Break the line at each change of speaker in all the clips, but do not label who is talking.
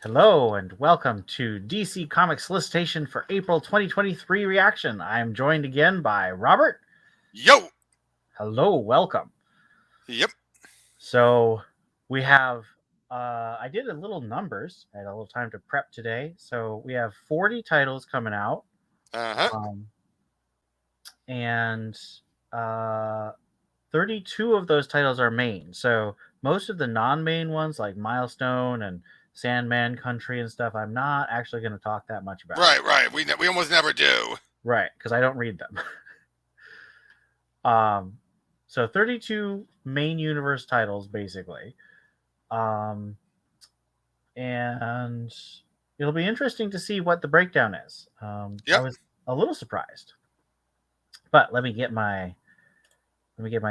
Hello and welcome to DC Comics Solicitation for April 2023 reaction. I am joined again by Robert.
Yo!
Hello, welcome.
Yep.
So we have, I did a little numbers. I had a little time to prep today. So we have 40 titles coming out.
Uh-huh.
And 32 of those titles are main. So most of the non-main ones like Milestone and Sandman Country and stuff, I'm not actually going to talk that much about.
Right. We almost never do.
Right, because I don't read them. So 32 main universe titles, basically. And it'll be interesting to see what the breakdown is.
Yep.
I was a little surprised. But let me get my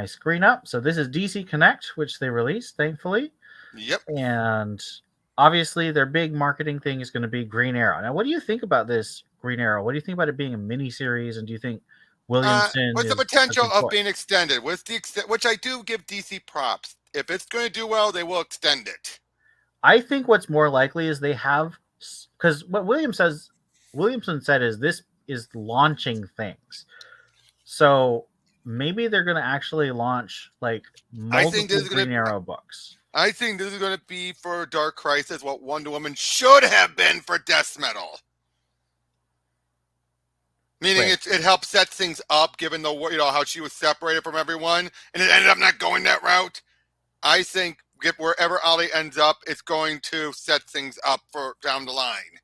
screen up. So this is DC Connect, which they released, thankfully.
Yep.
And obviously their big marketing thing is going to be Green Arrow. Now, what do you think about this Green Arrow? What do you think about it being a mini-series? And do you think Williamson
what's the potential of being extended? Which I do give DC props. If it's going to do well, they will extend it.
I think what's more likely is they have, because what Williamson said is this is launching things. So maybe they're going to actually launch like multiple Green Arrow books.
I think this is going to be for Dark Crisis what Wonder Woman should have been for Death Metal. Meaning it helps set things up, given the how she was separated from everyone, and it ended up not going that route. I think wherever Ollie ends up, it's going to set things up for down the line.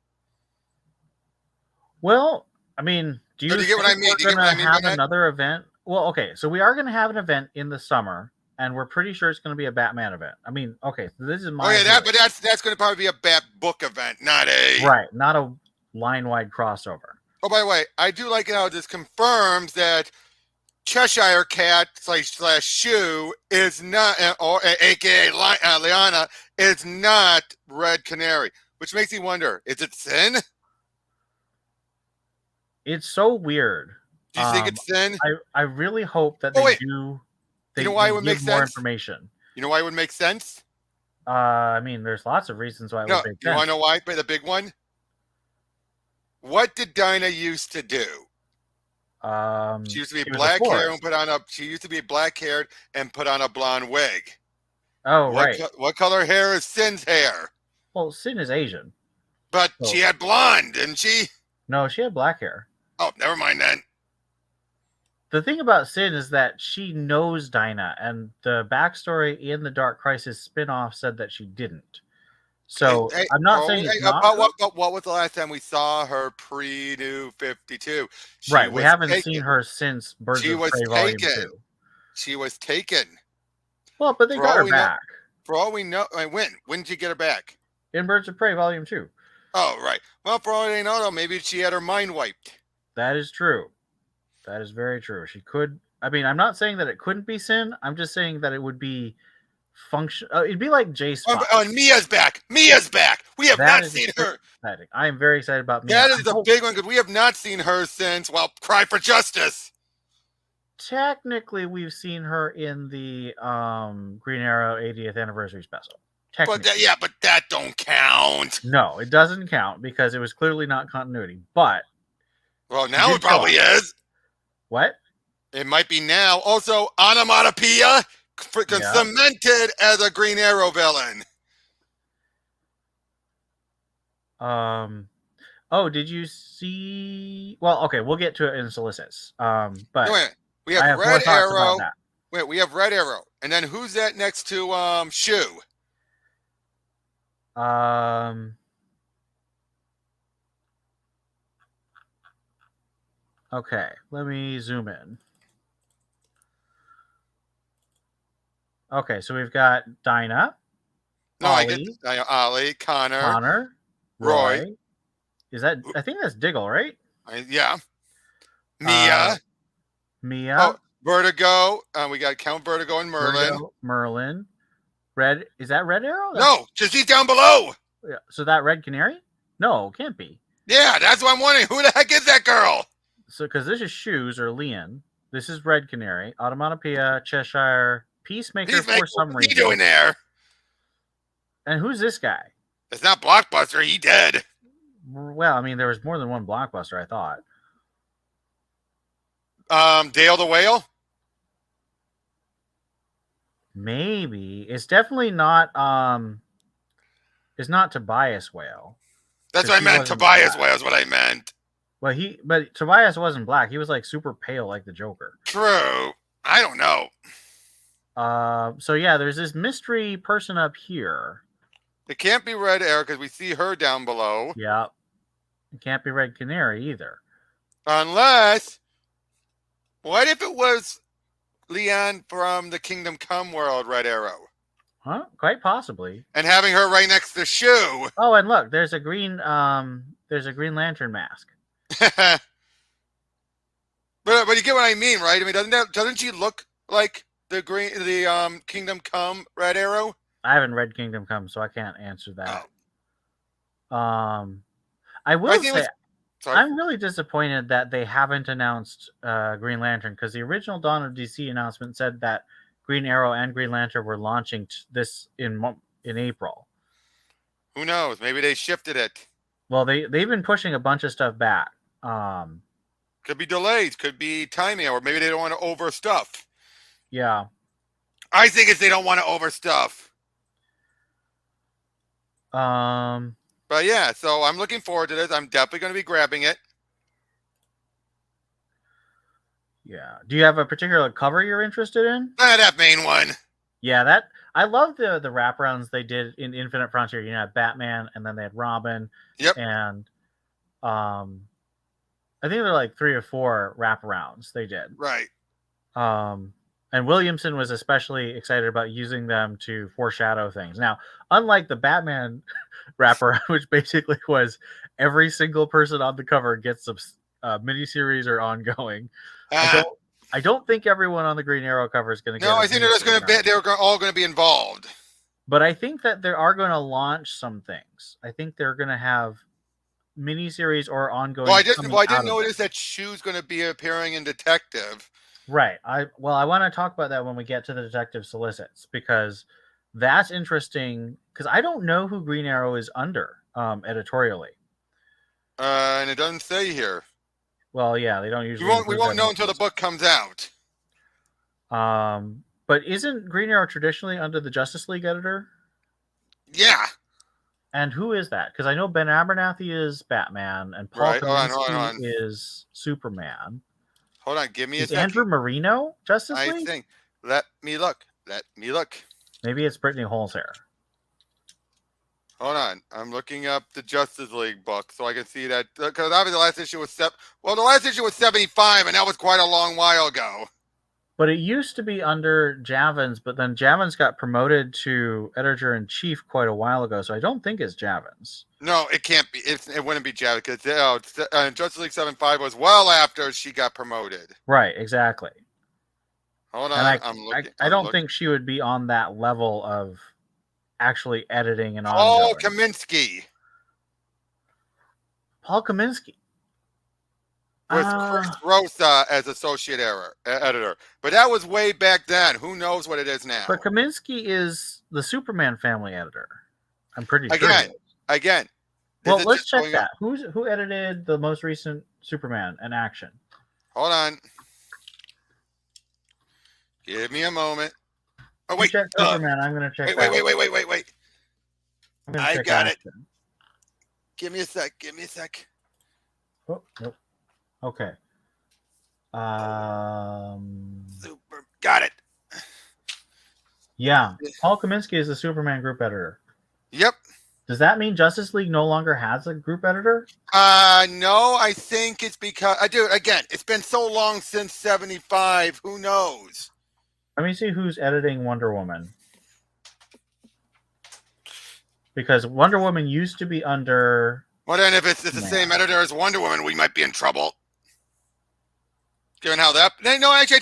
Well, I mean, do you
get what I mean?
We're going to have another event? Well, okay, so we are going to have an event in the summer, and we're pretty sure it's going to be a Batman event. I mean, okay, so this is my
but that's going to probably be a Bat book event, not
a line-wide crossover.
Oh, by the way, I do like how this confirms that Cheshire Cat / Shoe is not, or aka Liana, is not Red Canary, which makes me wonder: is it Sin?
It's so weird.
Do you think it's Sin?
I really hope that they do.
You know why it would make sense?
More information.
You know why it would make sense?
I mean, there's lots of reasons why it would make sense.
You want to know why? But the big one. What did Dinah used to do? She used to be black hair and put on a. She used to be black haired and put on a blonde wig.
Oh, right.
What color hair is Sin's hair?
Well, Sin is Asian.
But she had blonde, didn't she?
No, she had black hair.
Oh, never mind then.
The thing about Sin is that she knows Dinah, and the backstory in the Dark Crisis spinoff said that she didn't. So I'm not saying it's not
what was the last time we saw her pre-New 52?
Right, we haven't seen her since Birds of Prey Volume 2.
She was taken.
Well, but they got her back.
For all we know, when did you get her back?
In Birds of Prey Volume 2.
Oh, right. Well, for all they know, though, maybe she had her mind wiped.
That is true. That is very true. She could. I mean, I'm not saying that it couldn't be Sin. I'm just saying that it would be function. It'd be like Jace.
And Mia's back. Mia's back. We have not seen her.
Exciting. I am very excited about Mia.
That is a big one because we have not seen her since, Cry for Justice.
Technically, we've seen her in the Green Arrow 80th anniversary special.
But that don't count.
No, it doesn't count because it was clearly not continuity. But
now it probably is.
What?
It might be now. Also, Onomatopoeia cemented as a Green Arrow villain.
Oh, did you see? Well, okay, we'll get to it in Solicits. But
we have Red Arrow. We have Red Arrow, and then who's that next to Shoe?
Okay, let me zoom in. Okay, so we've got Dinah.
Ollie,
Connor, Roy. Is that? I think that's Diggle, right?
Yeah.
Mia.
Oh, Vertigo. We got Count Vertigo and Merlin.
Merlin. Red. Is that Red Arrow?
No, just he's down below.
Yeah. So that Red Canary? No, can't be.
Yeah, that's what I'm wondering. Who the heck is that girl?
So, because this is Shoes or Leon. This is Red Canary. Automatopoeia, Cheshire, Peacemaker for some reason.
What are you doing there?
And who's this guy?
It's not Blockbuster. He dead.
Well, I mean, there was more than one Blockbuster, I thought.
Dale the Whale.
Maybe. It's definitely not it's not Tobias Whale.
That's
Because
what I
he
meant.
wasn't
Tobias
black.
Whale is what I meant.
But Tobias wasn't black. He was like super pale like the Joker.
True. I don't know.
So yeah, there's this mystery person up here.
It can't be Red Arrow because we see her down below.
Yeah. It can't be Red Canary either.
Unless, what if it was Leon from the Kingdom Come world, Red Arrow?
Huh? Quite possibly.
And having her right next to Shoe.
Oh, and look, there's a Green Lantern mask.
But you get what I mean, right? I mean, doesn't she look like the Kingdom Come Red Arrow?
I haven't read Kingdom Come, so I can't answer that.
Oh.
I will say
Sorry.
I'm really disappointed that they haven't announced Green Lantern, because the original Dawn of DC announcement said that Green Arrow and Green Lantern were launching this in April.
Who knows? Maybe they shifted it.
Well, they've been pushing a bunch of stuff back.
Could be delays, could be timing, or maybe they don't want to overstuff.
Yeah.
I think it's they don't want to overstuff. But yeah, so I'm looking forward to this. I'm definitely going to be grabbing it.
Yeah. Do you have a particular cover you're interested in?
That main one.
Yeah, I love the wraparounds they did in Infinite Frontier. You know, Batman, and then they had Robin.
Yep.
And I think there were like 3 or 4 wraparounds they did.
Right.
And Williamson was especially excited about using them to foreshadow things. Now, unlike the Batman wraparound, which basically was every single person on the cover gets some miniseries or ongoing. I don't think everyone on the Green Arrow cover is going to get.
No, I think they're all going to be involved.
But I think that they are going to launch some things. I think they're going to have miniseries or ongoing.
Well, I didn't notice that Shoe's going to be appearing in Detective.
Right. I want to talk about that when we get to the Detective Solicits, because that's interesting, because I don't know who Green Arrow is under editorially.
And it doesn't say here.
Well, yeah, they don't usually.
We won't know until the book comes out.
But isn't Green Arrow traditionally under the Justice League editor?
Yeah.
And who is that? Because I know Ben Abernathy is Batman, and Paul Kaminsky is Superman.
Hold on, give me a second.
Andrew Marino Justice League?
I think. Let me look.
Maybe it's Brittany Holzer.
Hold on, I'm looking up the Justice League book so I can see that, because obviously the last issue was the last issue was 75, and that was quite a long while ago.
But it used to be under Javins, but then Javins got promoted to editor-in-chief quite a while ago, so I don't think it's Javins.
No, it can't be. It wouldn't be Javins, because Justice League 75 was well after she got promoted.
Right, exactly.
Hold on,
I don't think she would be on that level of actually editing and
ongoing. Kaminsky.
Paul Kaminsky.
With Chris Rosa as associate editor. But that was way back then. Who knows what it is now?
But Kaminsky is the Superman family editor. I'm pretty sure.
Again.
Well, let's check that. Who edited the most recent Superman in Action?
Hold on. Give me a moment. Oh, wait.
Check Superman. I'm going to check
Wait. I got it. Give me a sec.
Oh, nope. Okay.
Super. Got it.
Yeah. Paul Kaminsky is the Superman group editor.
Yep.
Does that mean Justice League no longer has a group editor?
No, I think it's because it's been so long since 75. Who knows?
Let me see who's editing Wonder Woman. Because Wonder Woman used to be under...
Well, then if it's the same editor as Wonder Woman, we might be in trouble. Given how that... No, actually, I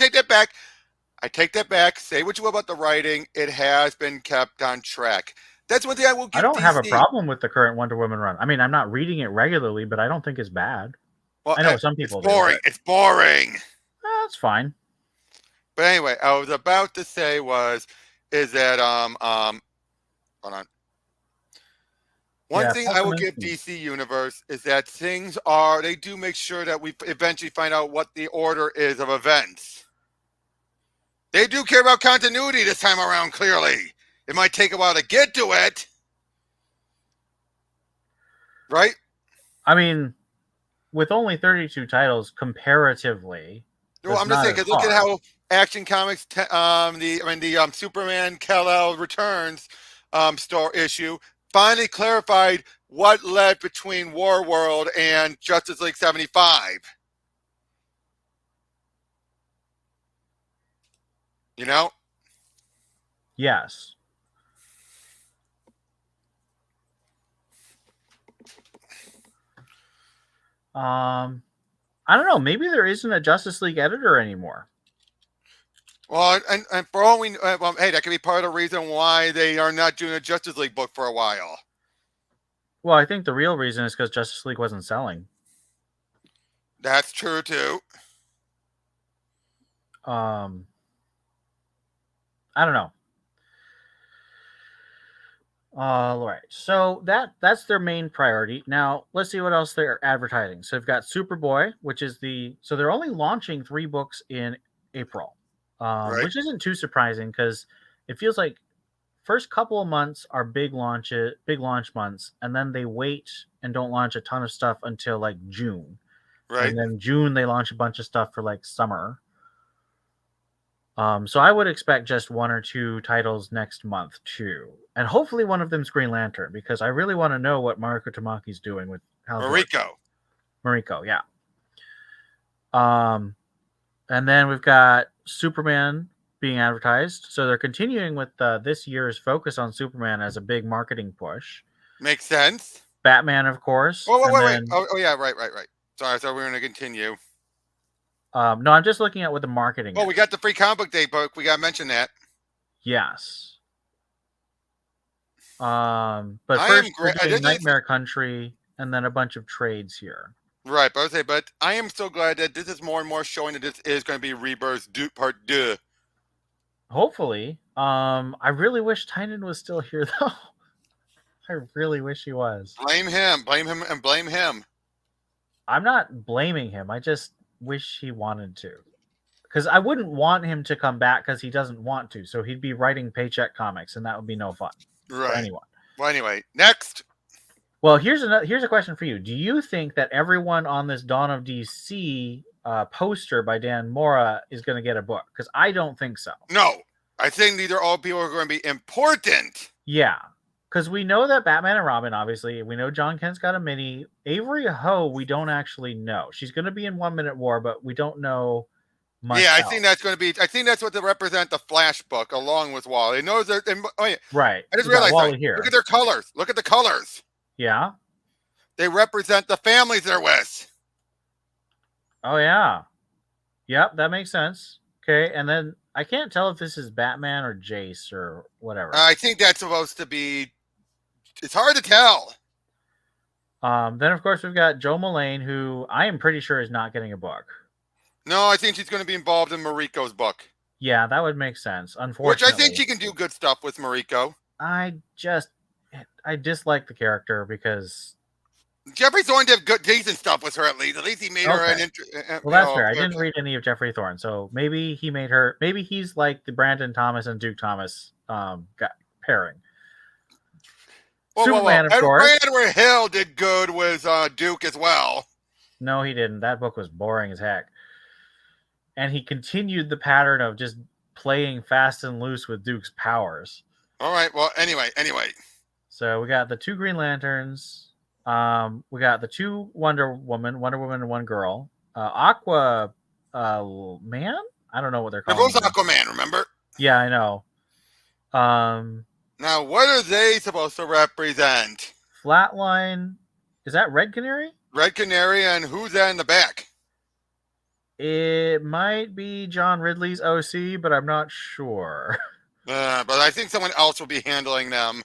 take that back. Say what you will about the writing. It has been kept on track. That's one thing I will give
I don't
DC.
have a problem with the current Wonder Woman run. I mean, I'm not reading it regularly, but I don't think it's bad.
Well,
I know some people
do. It's boring.
That's fine.
But anyway, I was about to say is that hold on. One
Yeah,
thing I will give
pessimistic.
DC Universe is that they do make sure that we eventually find out what the order is of events. They do care about continuity this time around, clearly. It might take a while to get to it. Right?
I mean, with only 32 titles comparatively,
Well,
that's
I'm just
not
saying,
as
because look at
hard.
how Action Comics, the Superman Kal-El Returns store issue finally clarified what led between War World and Justice League 75. You know?
Yes. Um, I don't know. Maybe there isn't a Justice League editor anymore.
Well, and for all we know, well, hey, that could be part of the reason why they are not doing a Justice League book for a while.
Well, I think the real reason is because Justice League wasn't selling.
That's true too.
Um, I don't know. All right. So that's their main priority. Now let's see what else they're advertising. So they've got Superboy, which is so they're only launching 3 books in April,
Right?
which isn't too surprising because it feels like first couple of months are big launch months, and then they wait and don't launch a ton of stuff until like June,
Right?
and then June they launch a bunch of stuff for like summer. So I would expect just 1 or 2 titles next month too, and hopefully one of them's Green Lantern because I really want to know what Mariko Tamaki's doing with Hal Jordan.
Mariko.
Mariko, yeah. And then we've got Superman being advertised, so they're continuing with this year's focus on Superman as a big marketing push.
Makes sense.
Batman, of course,
Oh,
and
wait.
then
Oh, yeah, right. Sorry, I thought we were going to continue.
no, I'm just looking at what the marketing
Oh,
is.
we got the free comic book day book. We got to mention that.
Yes. But
I am
first they're
great.
doing Nightmare Country and then a bunch of trades here.
Right, but I am so glad that this is more and more showing that this is going to be Rebirth Part 2.
Hopefully. I really wish Tynan was still here though. I really wish he was.
Blame him, and blame him.
I'm not blaming him. I just wish he wanted to. Because I wouldn't want him to come back because he doesn't want to. So he'd be writing paycheck comics, and that would be no fun for
Right.
anyone.
Well, anyway, next.
Well, here's a question for you. Do you think that everyone on this Dawn of DC poster by Dan Mora is going to get a book? Because I don't think so.
No, I think these are all people who are going to be important.
Yeah, because we know that Batman and Robin, obviously, we know John Kent's got a mini. Avery Ho, we don't actually know. She's going to be in 1 Minute War, but we don't know much.
Yeah, I
else.
think that's going to be. I think that's what they represent the Flash book along with Wally. Knows that. Oh yeah,
right.
I just
We got
realized
Wally
that.
here.
Look at their colors. Look at the colors.
Yeah.
They represent the families they're with.
Oh yeah. Yep, that makes sense. Okay, and then I can't tell if this is Batman or Jace or whatever.
I think that's supposed to be. It's hard to tell.
Then of course we've got Joe Mullane, who I am pretty sure is not getting a book.
No, I think she's going to be involved in Mariko's book.
Yeah, that would make sense. Unfortunately,
which I think she can do good stuff with Mariko.
I dislike the character because
Jeffrey Thorne did good, decent stuff with her at least. At least he made her an.
Well, that's fair. I didn't read any of Jeffrey Thorne, so maybe he made her. Maybe he's like the Brandon Thomas and Duke Thomas pairing. Superman, of course.
Edward Hill did good with Duke as well.
No, he didn't. That book was boring as heck. And he continued the pattern of just playing fast and loose with Duke's powers.
All right. Well, anyway.
So we got the 2 Green Lanterns. We got the 2 Wonder Woman and 1 girl. Aqua Man? I don't know what they're calling.
They're both Aquaman, remember?
Yeah, I know.
Now, what are they supposed to represent?
Flatline. Is that Red Canary?
Red Canary, and who's that in the back?
It might be John Ridley's OC, but I'm not sure.
But I think someone else will be handling them.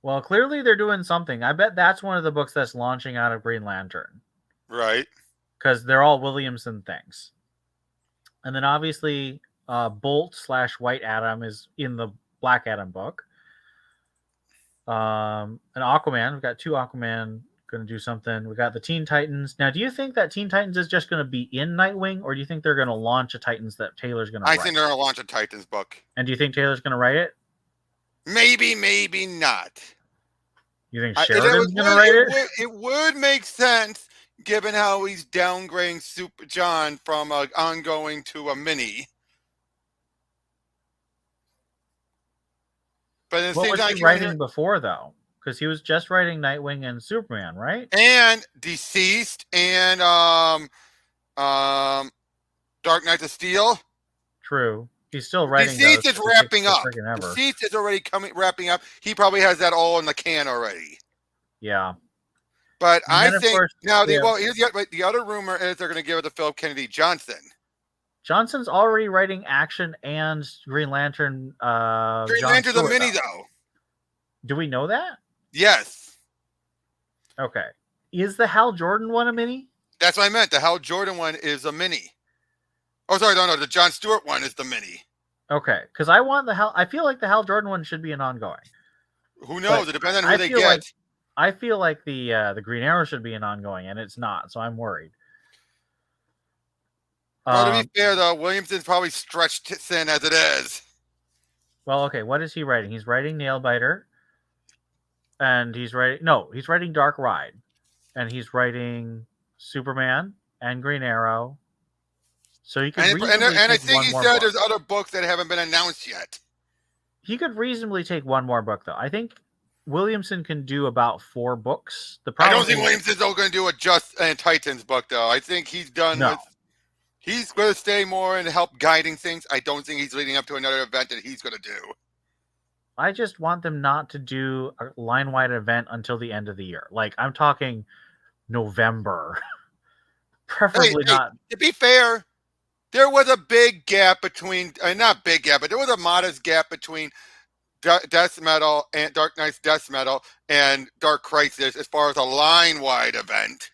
Well, clearly they're doing something. I bet that's one of the books that's launching out of Green Lantern.
Right.
Because they're all Williamson things. And then obviously Bolt / White Adam is in the Black Adam book. An Aquaman. We've got two Aquaman going to do something. We got the Teen Titans. Now, do you think that Teen Titans is just going to be in Nightwing, or do you think they're going to launch a Titans that Taylor's going to
I
write?
think they're gonna launch a Titans book.
And do you think Taylor's going to write it?
Maybe, maybe not.
You think
It
Sheridan's going to write it?
would make sense given how he's downgrading Super John from an ongoing to a mini. But at the
What
same
was
time,
he writing before, though? Because he was just writing Nightwing and Superman, right?
and Deceased and Dark Knight of Steel.
True. He's still writing.
Deceased
those,
is wrapping up.
Ever.
Deceased is already wrapping up. He probably has that all in the can already.
Yeah.
But I think
course,
now here's the other rumor is they're going to give it to Philip Kennedy Johnson.
Johnson's already writing Action and Green Lantern.
Green Lantern's a mini though.
Do we know that?
Yes.
Okay. Is the Hal Jordan one a mini?
That's what I meant. The Hal Jordan one is a mini. Oh, sorry, no. The John Stewart one is the mini.
Okay, because I feel like the Hal Jordan one should be an ongoing.
Who knows? It depends on who they get.
I feel like the Green Arrow should be an ongoing, and it's not, so I'm worried.
Well, to be fair, though, Williamson's probably stretched thin as it is.
Well, okay, what is he writing? He's writing Nailbiter, and he's writing Dark Ride, and he's writing Superman and Green Arrow. So he could
and I think he said there's other books that haven't been announced yet.
He could reasonably take one more book, though. I think Williamson can do about 4 books.
I don't think Williamson's going to do a Just and Titans book, though. I think he's done with. He's going to stay more and help guiding things. I don't think he's leading up to another event that he's going to do.
I just want them not to do a line-wide event until the end of the year. Like, I'm talking November. Preferably not.
To be fair, there was a big gap between, not big gap, but there was a modest gap between Death Metal and Dark Knight's Death Metal and Dark Crisis as far as a line-wide event.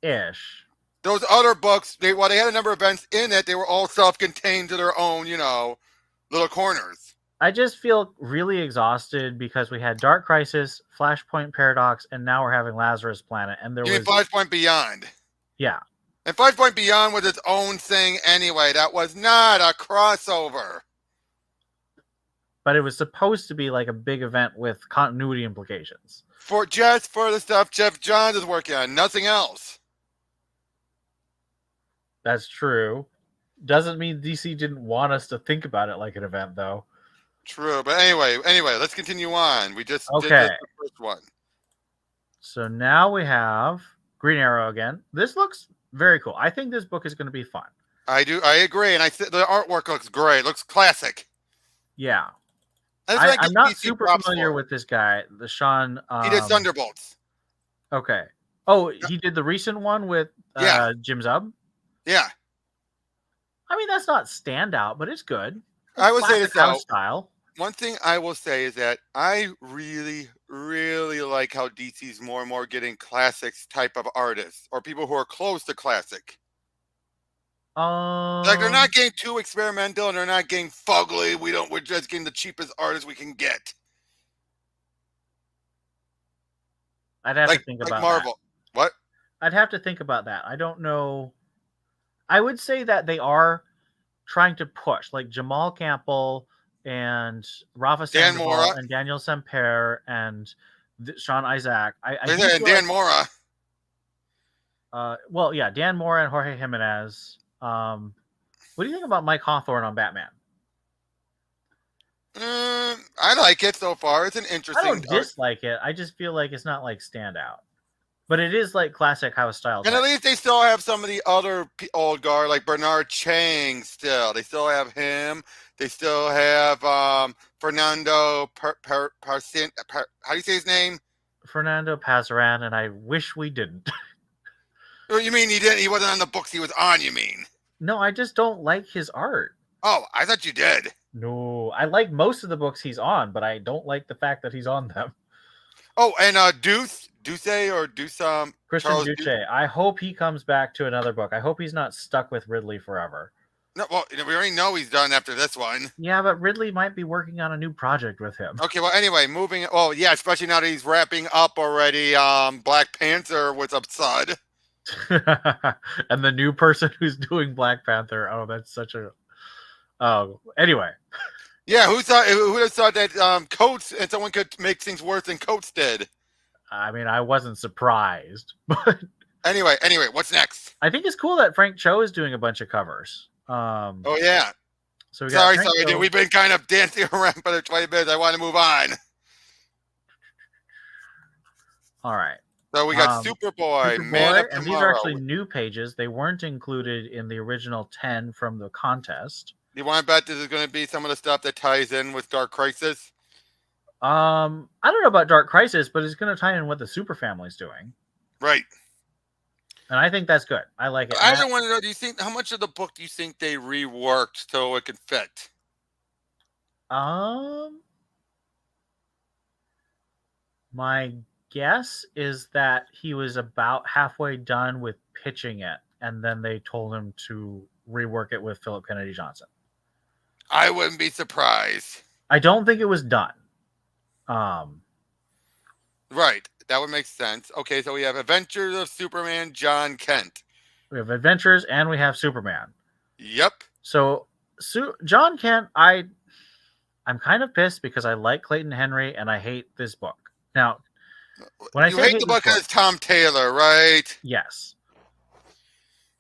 Ish.
Those other books, while they had a number of events in it, they were all self-contained to their own, little corners.
I just feel really exhausted because we had Dark Crisis, Flashpoint Paradox, and now we're having Lazarus Planet. And
mean Flashpoint Beyond?
Yeah.
And Flashpoint Beyond was its own thing anyway. That was not a crossover.
But it was supposed to be like a big event with continuity implications.
Just for the stuff Jeff Johns is working on, nothing else.
That's true. Doesn't mean DC didn't want us to think about it like an event, though.
True, but anyway, let's continue on. We just did the first one.
So now we have Green Arrow again. This looks very cool. I think this book is going to be fun.
I agree, and the artwork looks great. It looks classic.
Yeah. I'm not super familiar with this guy, the Sean.
He did Thunderbolts.
Okay. Oh, he did the recent one with Jim Zub?
Yeah.
I mean, that's not standout, but it's good.
I would say it's
style.
One thing I will say is that I really, really like how DC's more and more getting classics type of artists or people who are close to classic. Like they're not getting too experimental and they're not getting fugly. We're just getting the cheapest artists we can get.
I'd have to think about
Marvel.
That. What? I'd have to think about that. I don't know. I would say that they are trying to push, like Jamal Campbell and Rafa Sandoval and Daniel Semper and Sean Isaac.
And Dan Mora.
Well, yeah, Dan Mora and Jorge Jimenez. What do you think about Mike Hawthorne on Batman?
I like it so far. It's an interesting.
I don't dislike it. I just feel like it's not like standout. But it is like classic house style.
And at least they still have some of the other old guard, like Bernard Chang still. They still have him. They still have Fernando how do you say his name?
Fernando Pasaran, and I wish we didn't.
You mean he didn't? He wasn't on the books he was on, you mean?
No, I just don't like his art.
Oh, I thought you did.
No, I like most of the books he's on, but I don't like the fact that he's on them.
Oh, and Duce
Christian Duce. I hope he comes back to another book. I hope he's not stuck with Ridley forever.
No, well, we already know he's done after this one.
Yeah, but Ridley might be working on a new project with him.
Okay, well, anyway, moving. Oh, yeah, especially now that he's wrapping up already. Black Panther was absurd.
And the new person who's doing Black Panther. Oh, that's such a. Oh, anyway.
Yeah, who thought? Who would have thought that Coates and someone could make things worse than Coates did?
I mean, I wasn't surprised, but
Anyway, what's next?
I think it's cool that Frank Cho is doing a bunch of covers.
Oh yeah.
So we got
Sorry,
Frank Cho.
dude. We've been kind of dancing around for 20 minutes. I want to move on.
All right.
So we got Superboy, Man of
and
Tomorrow.
these are actually new pages. They weren't included in the original 10 from the contest.
You want to bet this is going to be some of the stuff that ties in with Dark Crisis?
I don't know about Dark Crisis, but it's going to tie in what the Super Family's doing.
Right.
And I think that's good. I like it.
I don't want to know. Do you think how much of the book do you think they reworked so it could fit?
My guess is that he was about halfway done with pitching it, and then they told him to rework it with Philip Kennedy Johnson.
I wouldn't be surprised.
I don't think it was done.
Right. That would make sense. Okay, so we have Adventures of Superman, John Kent.
We have Adventures and we have Superman.
Yep.
So John Kent, I'm kind of pissed because I like Clayton Henry and I hate this book. Now, when I
you
say
hate the book because Tom Taylor, right?
Yes.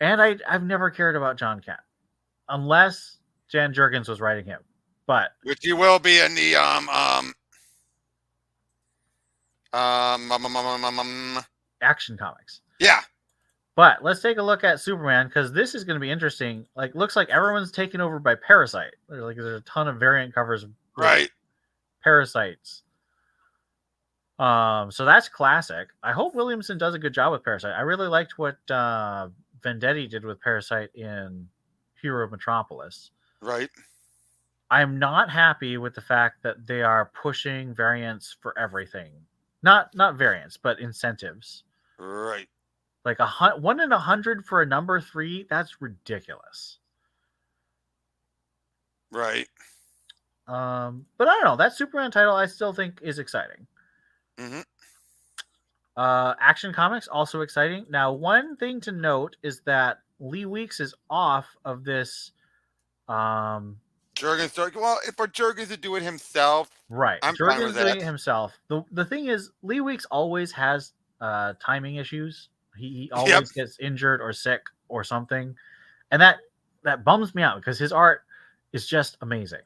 And I've never cared about John Kent unless Jan Jurgens was writing him. But
which you will be in the
Action Comics.
Yeah.
But let's take a look at Superman because this is going to be interesting. Like, looks like everyone's taken over by Parasite. There's a ton of variant covers.
Right.
Parasites. So that's classic. I hope Williamson does a good job with Parasite. I really liked what Vendetti did with Parasite in Hero of Metropolis.
Right.
I'm not happy with the fact that they are pushing variants for everything. Not variants, but incentives.
Right.
Like 1 in 100 for a number 3, that's ridiculous.
Right.
But I don't know. That Superman title I still think is exciting.
Mm-hmm.
Action Comics, also exciting. Now, one thing to note is that Lee Weeks is off of this.
Jurgens, well, for Jurgens to do it himself,
right?
I'm fine with
Jurgens doing
that.
it himself. The thing is, Lee Weeks always has timing issues. He always gets injured or sick or something, and that bums me out because his art is just amazing.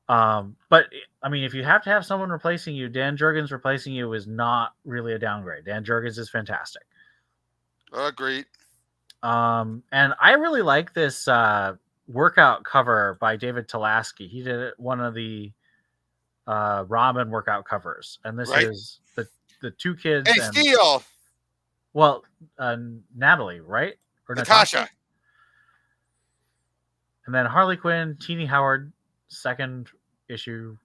But I mean, if you have to have someone replacing you, Dan Jurgens replacing you is not really a downgrade. Dan Jurgens is fantastic.
Agreed.
And I really like this workout cover by David Talaski. He did one of the Robin workout covers, and this is the two kids.
Hey, Steele.
Well, Natalie, right? Or
Natasha.
And then Harley Quinn, Teenie Howard, second issue.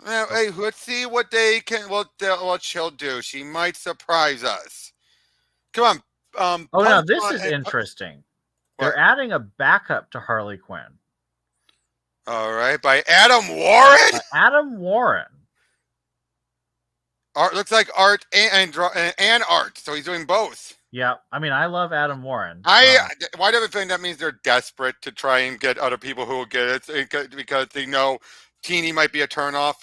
Now, hey, let's see what they can. What she'll do. She might surprise us. Come on.
Now this is interesting. They're adding a backup to Harley Quinn.
All right, by Adam Warren.
Adam Warren.
Art looks like art and art, so he's doing both.
Yeah, I mean, I love Adam Warren.
Why do I think that means they're desperate to try and get other people who will get it because they know Teenie might be a turnoff?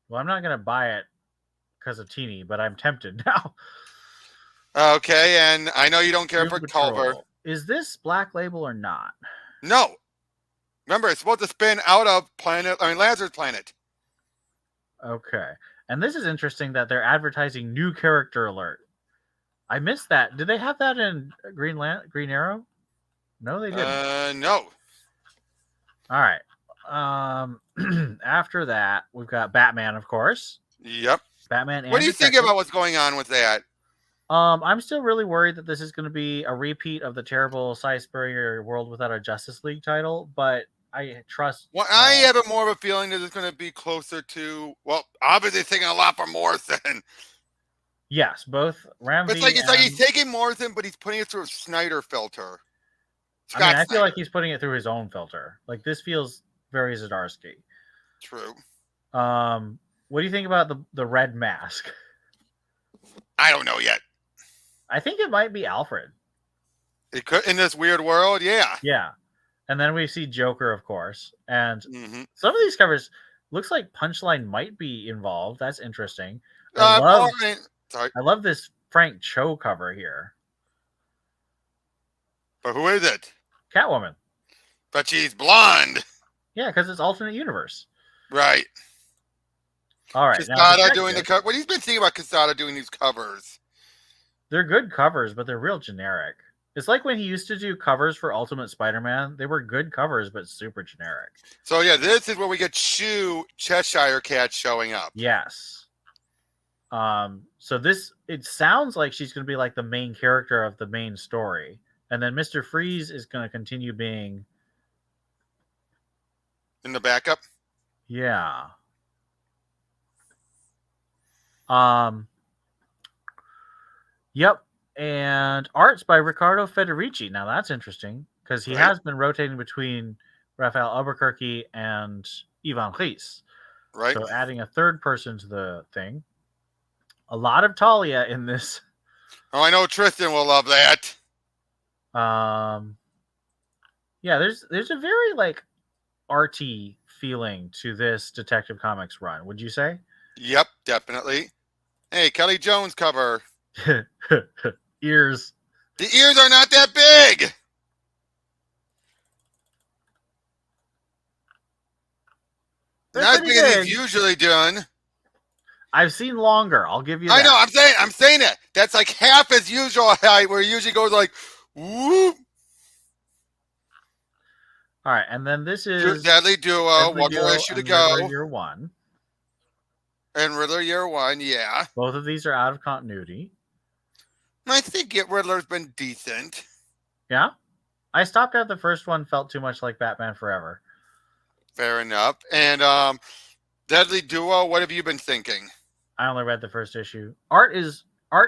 Well, I'm not going to buy it because of Teenie, but I'm tempted now.
Okay, and I know you don't care for Culver.
Is this Black Label or not?
No. Remember, it's supposed to spin out of Lazarus Planet.
Okay. And this is interesting that they're advertising new character alert. I missed that. Did they have that in Green Arrow? No, they didn't.
No.
All right. After that, we've got Batman, of course.
Yep.
Batman.
What do you think about what's going on with that?
I'm still really worried that this is going to be a repeat of the terrible Cy Spurrier World Without a Justice League title, but I trust.
Well, I have more of a feeling that it's going to be closer to. Well, obviously, thinking a lot for Morrison.
Yes, both Ramsey.
It's like he's taking Morrison, but he's putting it through a Snyder filter.
I mean,
Scott
I feel
Snyder.
like he's putting it through his own filter. Like this feels very Zdarsky.
True.
What do you think about the red mask?
I don't know yet.
I think it might be Alfred.
It could in this weird world, yeah.
Yeah, and then we see Joker, of course, and
Mm-hmm.
some of these covers looks like Punchline might be involved. That's interesting.
All right. Sorry,
I love this Frank Cho cover here.
but who is it?
Catwoman.
But she's blonde,
Yeah, because it's alternate universe.
right?
All right, now
Casada
Detective,
doing the cover. What have you been thinking about Casada doing these covers?
they're good covers, but they're real generic. It's like when he used to do covers for Ultimate Spider-Man. They were good covers, but super generic.
So yeah, this is where we get Cheshire Cat showing up.
Yes. So this it sounds like she's going to be like the main character of the main story, and then Mr. Freeze is going to continue being.
In the backup.
Yeah. Um. Yep. And art's by Riccardo Federici. Now that's interesting because he
Right.
has been rotating between Raphael Albuquerque and Ivan Reis.
Right.
So adding a third person to the thing. A lot of Talia in this.
Oh, I know Tristan will love that.
Yeah, there's a very like arty feeling to this Detective Comics run. Would you say?
Yep, definitely. Hey, Kelly Jones cover.
Ears.
The ears are not that big.
They're
Not as
pretty
big as
big.
he's usually doing.
I've seen longer. I'll give you that.
I know. I'm saying it. That's like half as usual height, where it usually goes like, whoop.
All right, and then this is
Deadly Duo.
Deadly
One
Duo
more issue to
and
go.
Riddler Year One.
And Riddler Year One, yeah.
Both of these are out of continuity.
I think Riddler's been decent.
Yeah, I stopped at the first one. Felt too much like Batman Forever.
Fair enough. And Deadly Duo, what have you been thinking?
I only read the first issue. Art.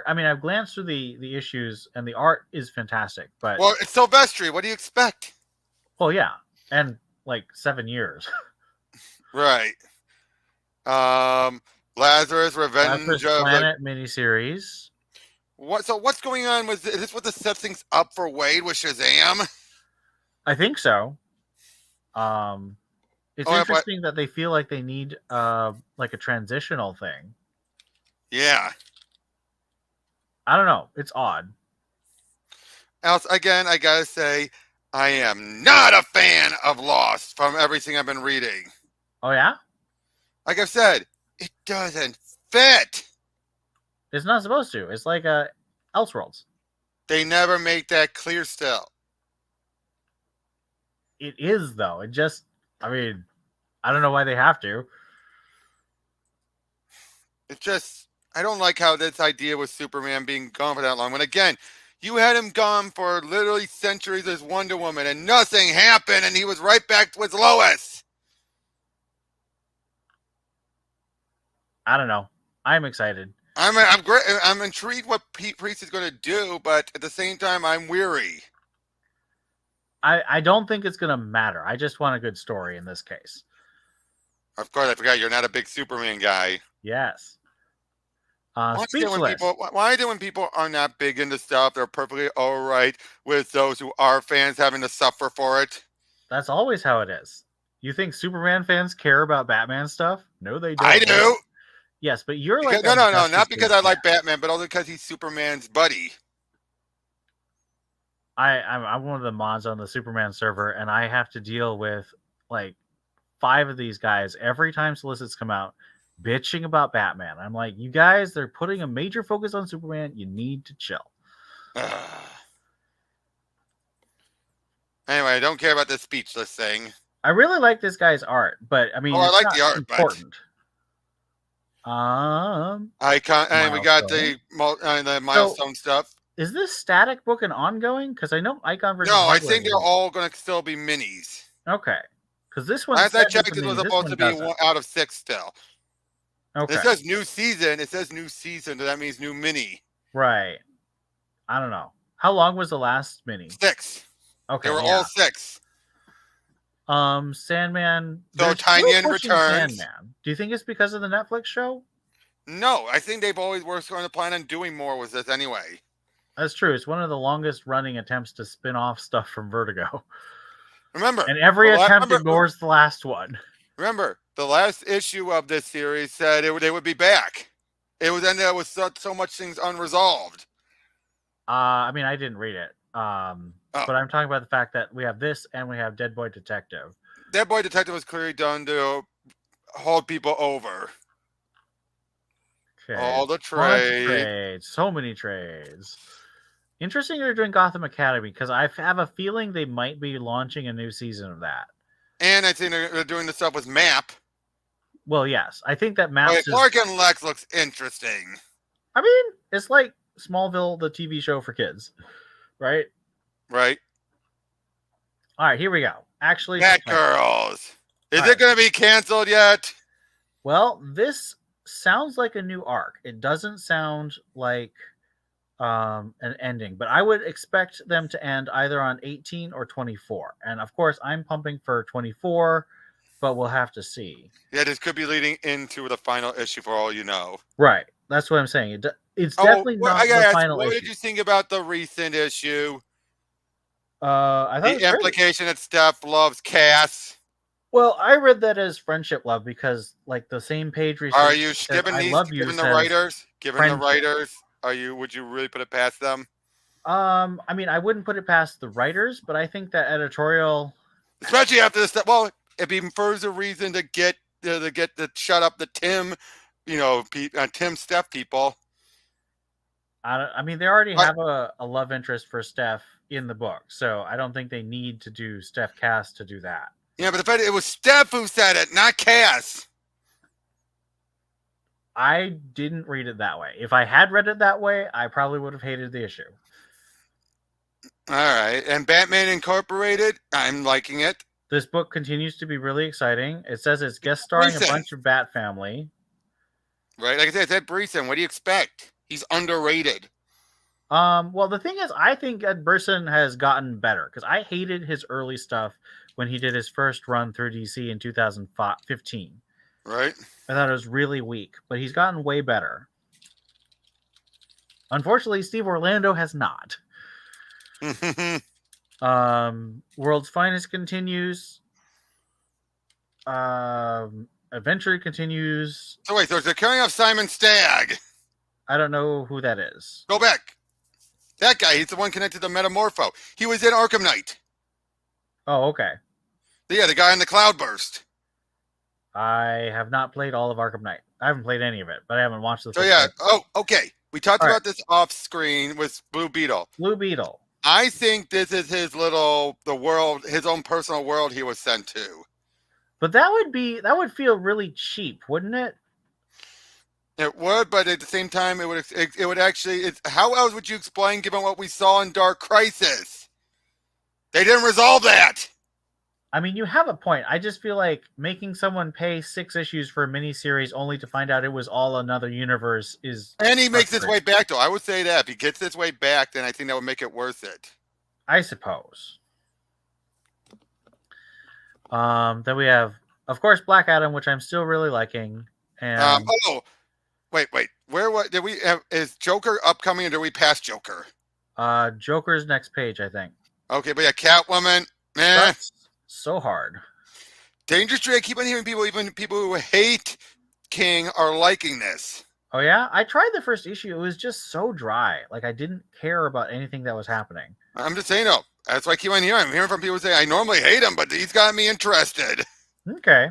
I mean, I've glanced through the issues, and the art is fantastic. But
Well, it's Silvestri. What do you expect?
well, yeah, and like 7 years.
Right. Lazarus Revenge
Lazarus
of
Planet miniseries.
what's going on with is this what set things up for Wade with Shazam?
I think so. It's
yeah,
interesting that they feel like they need like a transitional thing.
Yeah.
I don't know. It's odd.
Else again, I gotta say, I am not a fan of Lost from everything I've been reading.
Oh yeah?
Like I've said, it doesn't fit.
It's not supposed to. It's like Elseworlds.
They never make that clear still.
It is though. It just I mean, I don't know why they have to.
It's just I don't like how this idea with Superman being gone for that long. When again, you had him gone for literally centuries as Wonder Woman and nothing happened and he was right back with Lois.
I don't know. I'm excited.
I'm great. I'm intrigued what Pete Priest is going to do, but at the same time, I'm weary.
I don't think it's gonna matter. I just want a good story in this case.
Of course, I forgot you're not a big Superman guy.
Yes.
Speechless.
Speechless.
Why is it when people are not big into stuff, they're perfectly all right with those who are fans having to suffer for it?
That's always how it is. You think Superman fans care about Batman stuff? No, they don't.
I do.
Yes, but you're
Because,
like
no, not because I like Batman, but only because he's Superman's buddy.
I'm one of the mods on the Superman server, and I have to deal with like 5 of these guys every time solicits come out bitching about Batman. I'm like, you guys, they're putting a major focus on Superman. You need to chill.
Anyway, I don't care about the Speechless thing.
I really like this guy's art, but I mean,
I
it's
like
not
the art,
important.
And we got the milestone stuff.
Is this static book an ongoing? Because I know Icon versus.
No, I think they're all going to still be minis.
Okay, because this one.
Last I checked, it was supposed to be 1 out of 6 still. Okay. It says new season. So that means new mini.
Right. I don't know. How long was the last mini?
6. They
Okay,
were
yeah.
all 6.
Sandman.
So
They're still
Tynion
pushing
returns.
Sandman. Do you think it's because of the Netflix show?
No, I think they've always worked on the plan on doing more with this anyway.
That's true. It's one of the longest running attempts to spin off stuff from Vertigo.
Remember,
And every attempt ignores the last one.
remember, the last issue of this series said they would be back. It was ended up with so much things unresolved.
I mean, I didn't read it.
Oh,
But I'm talking about the fact that we have this and we have Dead Boy Detective.
Dead Boy Detective was clearly done to hold people over.
Okay.
All the
Bunch of
trade.
trades. So many trades. Interesting they're doing Gotham Academy because I have a feeling they might be launching a new season of that.
And I think they're doing the stuff with Map.
Well, yes. I think that
Wait,
Maps
Clark and Lex looks interesting.
I mean, it's like Smallville, the TV show for kids, right?
Right?
All right, here we go. Actually,
Batgirls. Is
All
it going to be canceled yet?
Well, this sounds like a new arc. It doesn't sound like an ending, but I would expect them to end either on 18 or 24. And of course, I'm pumping for 24, but we'll have to see.
Yeah, this could be leading into the final issue for all you know.
Right. That's what I'm saying. It's definitely not
I gotta
the
ask,
final
what
issue.
did you think about the recent issue?
I thought
The implication that Steph loves Cass.
Well, I read that as friendship love because, like, the same page
Are
recently
you
says,
given
"I
these?
love you."
Given the
Says
writers? Given the
friendship.
writers? Would you really put it past them?
I mean, I wouldn't put it past the writers, but I think that editorial,
Especially after this. Well, it'd be further reason to get to shut up the Tim, Tim Steph people.
I mean, they already have a love interest for Steph in the book, so I don't think they need to do Steph Cass to do that.
Yeah, but the fact it was Steph who said it, not Cass.
I didn't read it that way. If I had read it that way, I probably would have hated the issue.
All right, and Batman Incorporated, I'm liking it.
This book continues to be really exciting. It says it's guest starring a bunch of Bat Family.
Right, like I said, it's Ed Brisson. What do you expect? He's underrated.
Well, the thing is, I think Ed Brisson has gotten better because I hated his early stuff when he did his first run through DC in 2015.
Right.
I thought it was really weak, but he's gotten way better. Unfortunately, Steve Orlando has not. World's Finest continues. Adventure continues.
So wait, so it's the killing of Simon Stagg.
I don't know who that is.
Go back. That guy, he's the one connected to Metamorpho. He was in Arkham Knight.
Oh, okay.
Yeah, the guy in the Cloudburst.
I have not played all of Arkham Knight. I haven't played any of it, but I haven't watched the.
So yeah. Oh, okay. We talked about this off screen with Blue Beetle.
Blue Beetle.
I think this is his his own personal world he was sent to.
But that would feel really cheap, wouldn't it?
It would, but at the same time, it would actually. How else would you explain, given what we saw in Dark Crisis? They didn't resolve that.
I mean, you have a point. I just feel like making someone pay 6 issues for a miniseries only to find out it was all another universe is.
And he makes his way back, though. I would say that if he gets his way back, then I think that would make it worth it.
I suppose. Then we have, of course, Black Adam, which I'm still really liking. And
wait. What did we have? Is Joker upcoming, or did we pass Joker?
Joker's next page, I think.
Okay, but yeah, Catwoman, man,
that's so hard.
Danger Street. I keep on hearing even people who hate King, are liking this.
Oh yeah, I tried the first issue. It was just so dry. Like I didn't care about anything that was happening.
I'm just saying, no. That's why I keep on hearing. I'm hearing from people say I normally hate him, but he's got me interested.
Okay.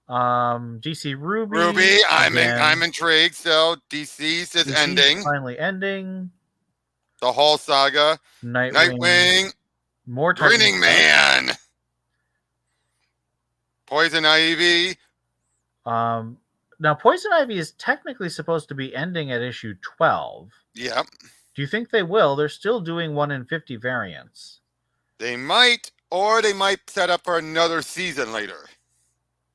DC Ruby.
Ruby, I'm intrigued. So DC's is ending.
Finally ending.
The whole saga. Nightwing.
More
Grinning Man. Poison Ivy.
Now Poison Ivy is technically supposed to be ending at issue 12.
Yep.
Do you think they will? They're still doing 1 in 50 variants.
They might, or they might set up for another season later.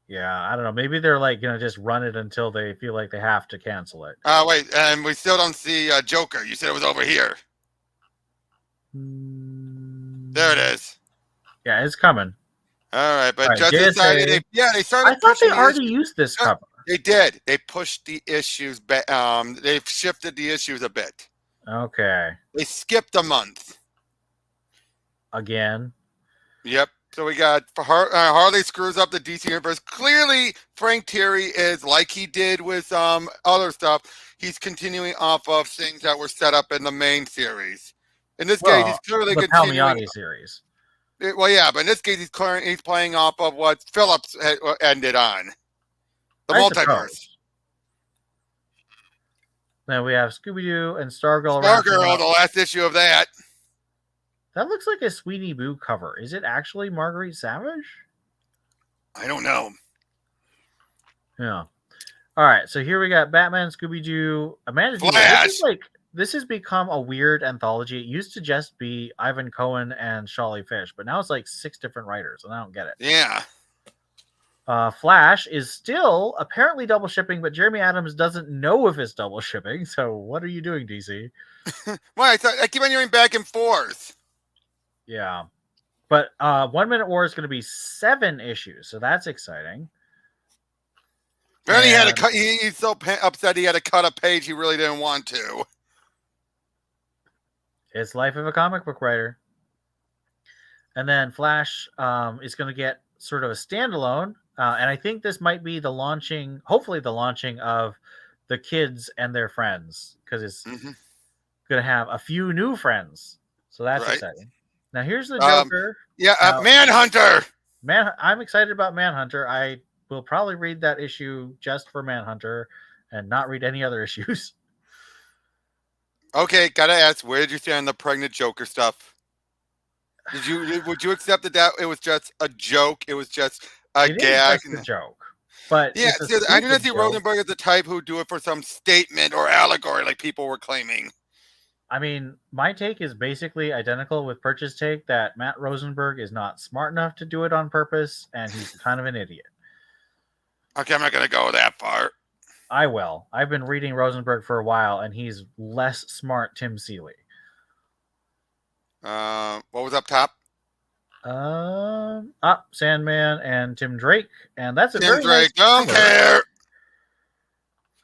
Yeah, I don't know. Maybe they're like gonna just run it until they feel like they have to cancel it.
Wait, and we still don't see Joker. You said it was over here. There it is.
Yeah, it's coming.
All right,
All
but
right,
just decided
JSA.
they
I
started
thought they
pushing the
already
issue.
used this
No,
cover.
they did. They pushed the issues back. They've shifted the issues a bit.
Okay.
They skipped a month.
Again.
Yep. So we got Harley screws up the DC universe. Clearly, Frank Thierry is like he did with other stuff. He's continuing off of things that were set up in the main series. In this case, he's
Well,
clearly
the
continuing.
Palmiotti series.
Well, yeah, but in this case, he's playing off of what Phillips ended on the
I
multiverse.
suppose. Then we have Scooby Doo and Stargirl wrapping
Stargirl,
up.
the last issue of that.
That looks like a Sweeney Boo cover. Is it actually Marguerite Savage?
I don't know.
Yeah. All right. So here we got Batman, Scooby Doo, Amanda Duo.
Flash.
This has become a weird anthology. It used to just be Ivan Cohen and Shawley Fish, but now it's like 6 different writers, and I don't get it.
Yeah.
Flash is still apparently double shipping, but Jeremy Adams doesn't know if it's double shipping. So what are you doing, DC?
Well, I keep on hearing back and forth.
Yeah. But 1 Minute War is going to be 7 issues, so that's exciting.
Apparently, he had to cut. He's so upset he had to cut a page he really didn't want to.
It's life of a comic book writer. And then Flash is going to get sort of a standalone, and I think this might be hopefully the launching of the kids and their friends, because it's going to have a few new friends. So that's exciting. Now here's the Joker.
Manhunter.
I'm excited about Manhunter. I will probably read that issue just for Manhunter and not read any other issues.
Okay, gotta ask, where did you stand on the pregnant Joker stuff? Would you accept that it was just a joke? It was just a gag.
It's just a joke. But
yeah, I didn't think Rosenberg is the type who would do it for some statement or allegory like people were claiming.
I mean, my take is basically identical with Perch's take, that Matt Rosenberg is not smart enough to do it on purpose, and he's kind of an idiot.
Okay, I'm not going to go that far.
I will. I've been reading Rosenberg for a while, and he's less smart Tim Seeley.
What was up top?
Sandman and Tim Drake, and that's a
Tim
very
Drake.
nice
Don't
cover.
care.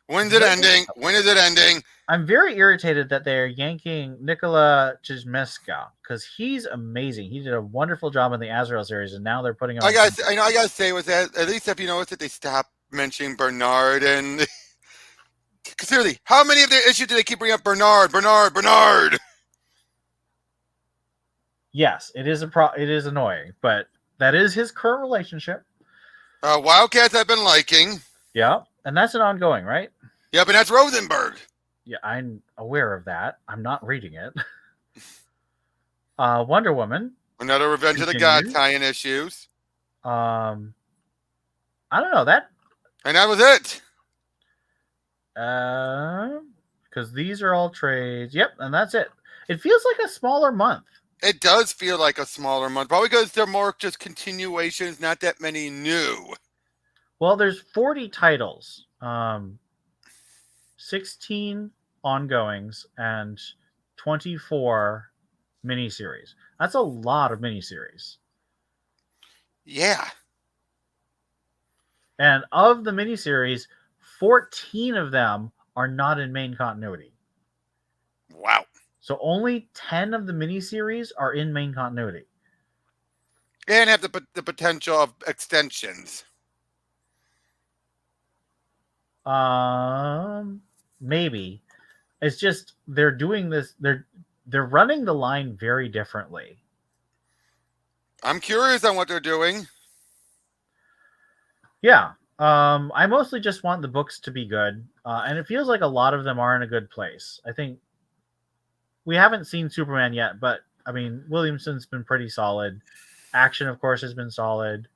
When's it ending? When is it ending?
I'm very irritated that they're yanking Nikola Chizmeska, because he's amazing. He did a wonderful job in the Azrael series, and now they're putting on.
I gotta say, was that at least if you notice that they stopped mentioning Bernard and. Seriously, how many of their issues do they keep bringing up Bernard?
Yes, it is it is annoying, but that is his current relationship.
Wildcats I've been liking.
Yeah, and that's an ongoing, right?
Yeah, but that's Rosenberg.
Yeah, I'm aware of that. I'm not reading it. Wonder Woman.
Another Revenge of the Gods tie-in issues.
I don't know that.
And that was it.
Because these are all trades. Yep, and that's it. It feels like a smaller month.
It does feel like a smaller month, probably because they're more just continuations, not that many new.
Well, there's 40 titles, 16 ongoings, and 24 miniseries. That's a lot of miniseries.
Yeah.
And of the miniseries, 14 of them are not in main continuity.
Wow.
So only 10 of the miniseries are in main continuity.
And have the potential of extensions.
Maybe. It's just they're doing this. They're running the line very differently.
I'm curious on what they're doing.
Yeah. I mostly just want the books to be good. And it feels like a lot of them are in a good place. I think we haven't seen Superman yet, but I mean, Williamson's been pretty solid. Action, of course, has been solid.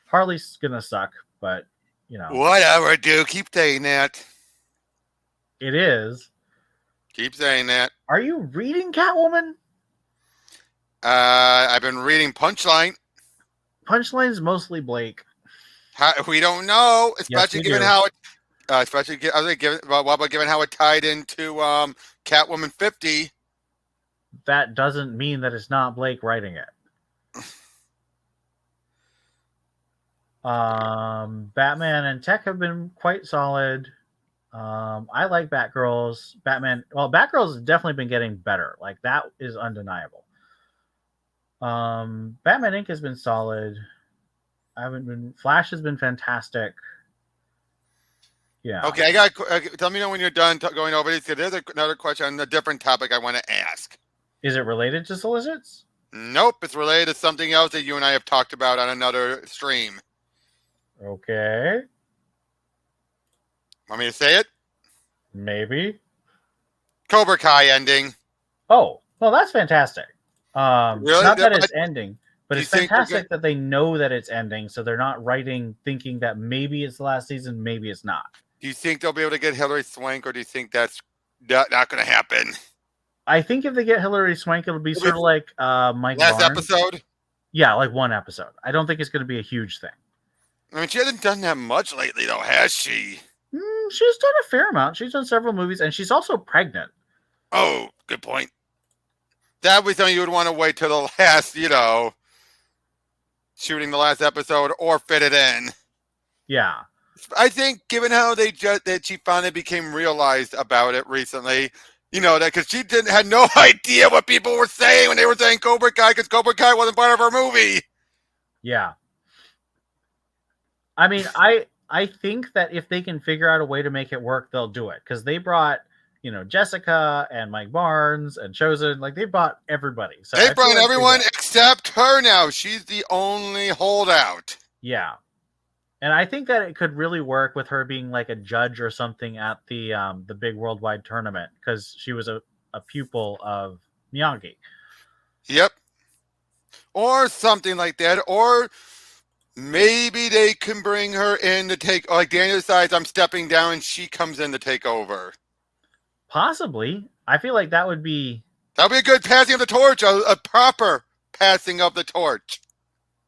Harley's gonna suck, but you know.
Whatever, dude. Keep saying that.
It is.
Keep saying that.
Are you reading Catwoman?
I've been reading Punchline.
Punchline's mostly Blake.
We don't know, especially given how it, given how it tied into Catwoman 50.
That doesn't mean that it's not Blake writing it. Batman and Tech have been quite solid. I like Batgirls. Batman. Well, Batgirls has definitely been getting better. Like that is undeniable. Batman Inc. has been solid. I haven't been. Flash has been fantastic. Yeah.
Okay, I got. Tell me when you're done going over these. There's another question on a different topic I want to ask.
Is it related to solicits?
Nope, it's related to something else that you and I have talked about on another stream.
Okay.
Want me to say it?
Maybe.
Cobra Kai ending.
Oh, well, that's fantastic.
Really?
Not that it's ending, but
Do you
it's
think they're
fantastic that they know that it's ending, so they're not writing thinking that maybe it's the last season, maybe it's not.
Do you think they'll be able to get Hilary Swank, or do you think that's not going to happen?
I think if they get Hilary Swank, it'll be sort of like Mike
Last
Barnes.
episode?
Yeah, like one episode. I don't think it's going to be a huge thing.
I mean, she hasn't done that much lately, though, has she?
She's done a fair amount. She's done several movies, and she's also pregnant.
Oh, good point. That was something you would want to wait till the last, shooting the last episode or fit it in.
Yeah.
I think, given how that she finally became realized about it recently, that because she had no idea what people were saying when they were saying Cobra Kai, because Cobra Kai wasn't part of her movie.
Yeah. I mean, I think that if they can figure out a way to make it work, they'll do it, because they brought Jessica and Mike Barnes and Chosen, like they brought everybody. So
they brought everyone except her now. She's the only holdout.
Yeah. And I think that it could really work with her being like a judge or something at the big worldwide tournament, because she was a pupil of Miyagi.
Yep. Or something like that. Or maybe they can bring her in to take, like Daniel decides I'm stepping down and she comes in to take over.
Possibly. I feel like that would be
a good passing of the torch, a proper passing of the torch.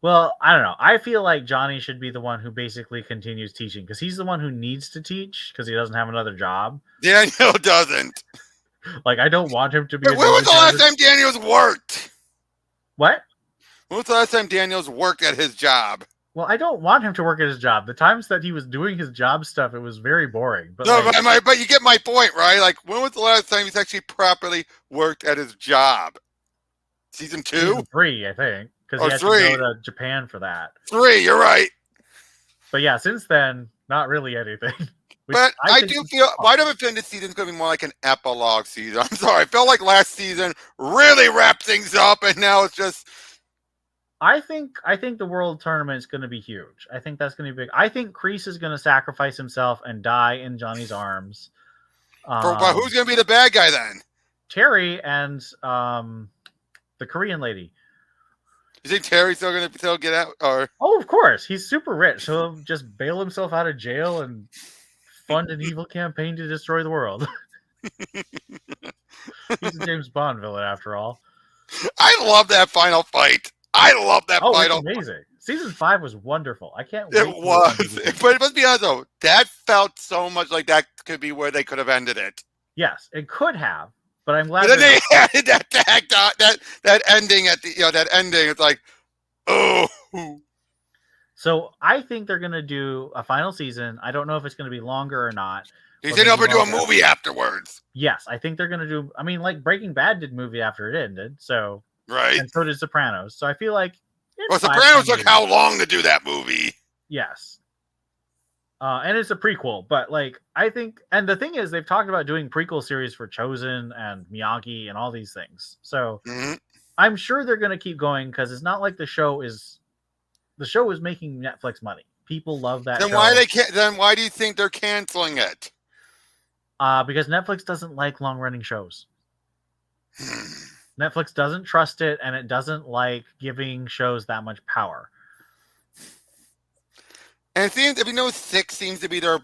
Well, I don't know. I feel like Johnny should be the one who basically continues teaching, because he's the one who needs to teach because he doesn't have another job.
Daniel doesn't.
Like, I don't want him to be.
When was the last time Daniel's worked?
What?
When was the last time Daniel's worked at his job?
Well, I don't want him to work at his job. The times that he was doing his job stuff, it was very boring. But
no, but you get my point, right? Like, when was the last time he's actually properly worked at his job? Season 2?
Season 3, I think. Because he had to go to Japan for that.
3, you're right.
But yeah, since then, not really anything.
But I do feel, why do I feel this season's going to be more like an epilogue season? I'm sorry. I felt like last season really wrapped things up, and now it's just...
I think the World Tournament is going to be huge. I think that's going to be big. I think Kreese is going to sacrifice himself and die in Johnny's arms.
But who's going to be the bad guy then?
Terry and the Korean lady.
You think Terry's still going to get out? Or?
Oh, of course. He's super rich. He'll just bail himself out of jail and fund an evil campaign to destroy the world. He's a James Bond villain, after all.
I love that final fight. I love that final
fight. Oh, amazing. Season 5 was wonderful. I can't
wait.
It
was. But let's be honest, though. That felt so much like that could be where they could have ended it.
Yes, it could have. But I'm glad.
But then they added that ending at the that ending. It's like, oh.
So I think they're gonna do a final season. I don't know if it's gonna be longer or not.
They said they'll do a movie afterwards.
Yes, I think they're gonna do. I mean, like Breaking Bad did movie after it ended. So
right,
and so did Sopranos. So I feel like
Sopranos took how long to do that movie?
Yes. And it's a prequel, but like I think, and the thing is, they've talked about doing prequel series for Chosen and Miyagi and all these things. So I'm sure they're going to keep going, because it's not like the show is making Netflix money. People love that.
Then why do you think they're canceling it?
Because Netflix doesn't like long running shows. Netflix doesn't trust it, and it doesn't like giving shows that much power.
And it seems, 6 seems to be their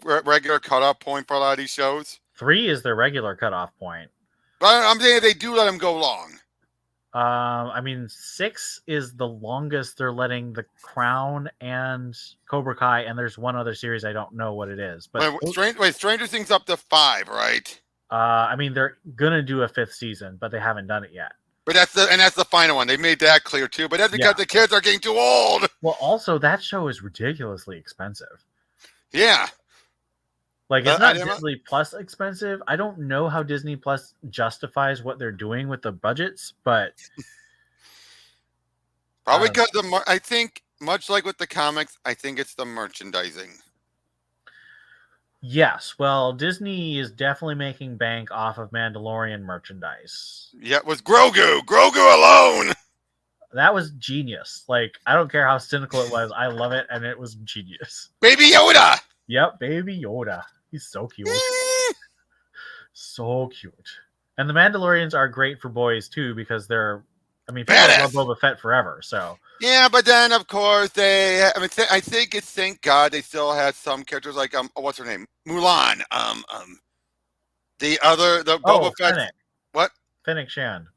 regular cutoff point for a lot of these shows.
3 is their regular cutoff point.
But I'm saying if they do let them go long.
6 is the longest they're letting The Crown and Cobra Kai, and there's one other series I don't know what it is. But
Stranger Things up to 5, right?
They're gonna do a 5th season, but they haven't done it yet.
But that's the final one. They made that clear too. But that's because the kids are getting too old.
Well, also that show is ridiculously expensive.
Yeah.
Like, it's not Disney Plus expensive. I don't know how Disney Plus justifies what they're doing with the budgets, but
probably because I think much like with the comics, I think it's the merchandising.
Yes, well, Disney is definitely making bank off of Mandalorian merchandise.
Yeah, it was Grogu alone.
That was genius. Like, I don't care how cynical it was. I love it, and it was genius.
Baby Yoda.
Yep, Baby Yoda. He's so cute. So cute. And the Mandalorians are great for boys too because they're, I mean, people love Boba Fett forever. So
yeah, but then of course they, I mean, I think it's thank God they still had some characters like what's her name, Mulan, the Boba Fett.
Fennec.
What?
Fennec Shand.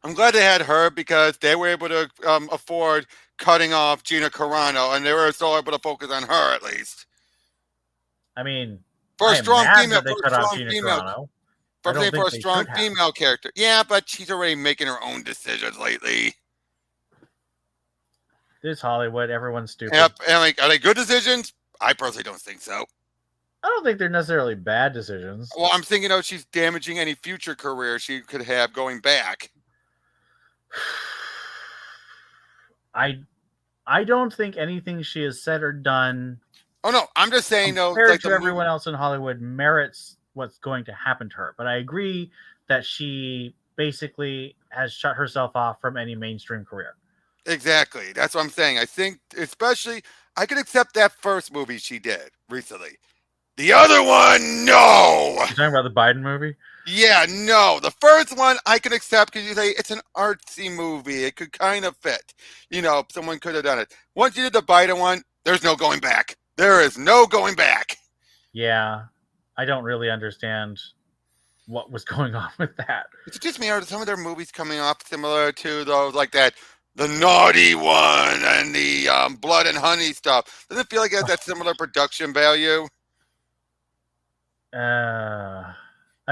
I'm glad they had her because they were able to afford cutting off Gina Carano, and they were still able to focus on her at least.
I mean,
for a strong female,
they cut off Gina Carano.
For a strong female character. Yeah, but she's already making her own decisions lately.
It's Hollywood. Everyone's stupid.
Yep. And like, are they good decisions? I personally don't think so.
I don't think they're necessarily bad decisions.
Well, I'm thinking she's damaging any future career she could have going back.
I don't think anything she has said or done.
Oh no, I'm just saying
compared to everyone else in Hollywood merits what's going to happen to her. But I agree that she basically has shut herself off from any mainstream career.
Exactly. That's what I'm saying. I think especially I could accept that first movie she did recently. The other one, no.
You're talking about the Biden movie?
Yeah, no. The first one I could accept because you say it's an artsy movie. It could kind of fit. You know, someone could have done it. Once you did the Biden one, there's no going back. There is no going back.
Yeah. I don't really understand what was going on with that.
It's just me. Are some of their movies coming off similar to those like that, the Naughty One and the Blood and Honey stuff? Doesn't it feel like it has that similar production value?
I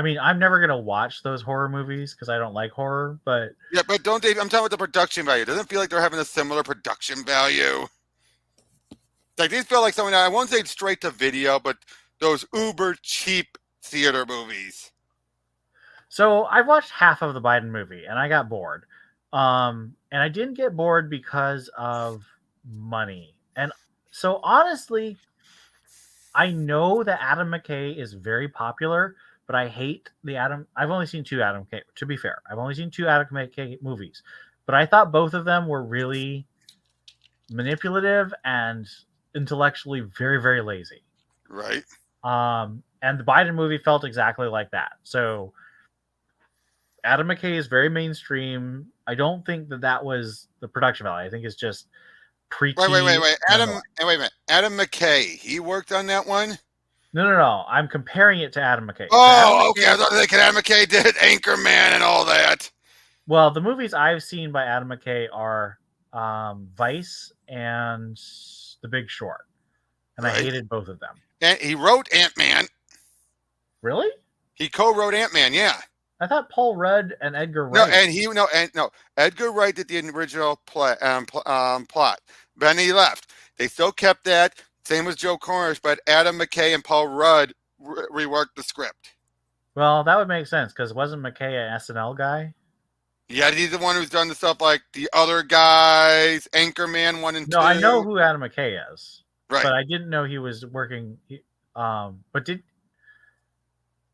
mean, I'm never gonna watch those horror movies because I don't like horror. But
yeah, but don't they? I'm talking about the production value. Doesn't it feel like they're having a similar production value? Like these feel like something I won't say straight to video, but those uber cheap theater movies.
So I watched half of the Biden movie and I got bored. And I didn't get bored because of money. And so honestly, I know that Adam McKay is very popular, but I hate the Adam. I've only seen two Adam McKay. To be fair, I've only seen two Adam McKay movies, but I thought both of them were really manipulative and intellectually very, very lazy.
Right.
And the Biden movie felt exactly like that. So Adam McKay is very mainstream. I don't think that was the production value. I think it's just preachy.
Wait. Wait a minute. Adam McKay, he worked on that one?
No. I'm comparing it to Adam McKay.
Oh, okay. I thought Adam McKay did Anchorman and all that.
Well, the movies I've seen by Adam McKay are Vice and The Big Short. And right. I hated both of them.
And he wrote Ant-Man.
Really?
He co-wrote Ant-Man, yeah.
I thought Paul Rudd and Edgar Wright.
No, Edgar Wright did the original plot. Then he left. They still kept that. Same as Joe Cornish, but Adam McKay and Paul Rudd reworked the script.
Well, that would make sense because wasn't McKay an SNL guy?
Yeah, he's the one who's done the stuff like the other guys, Anchorman 1 and 2.
No, I know who Adam McKay is.
Right.
But I didn't know he was working. But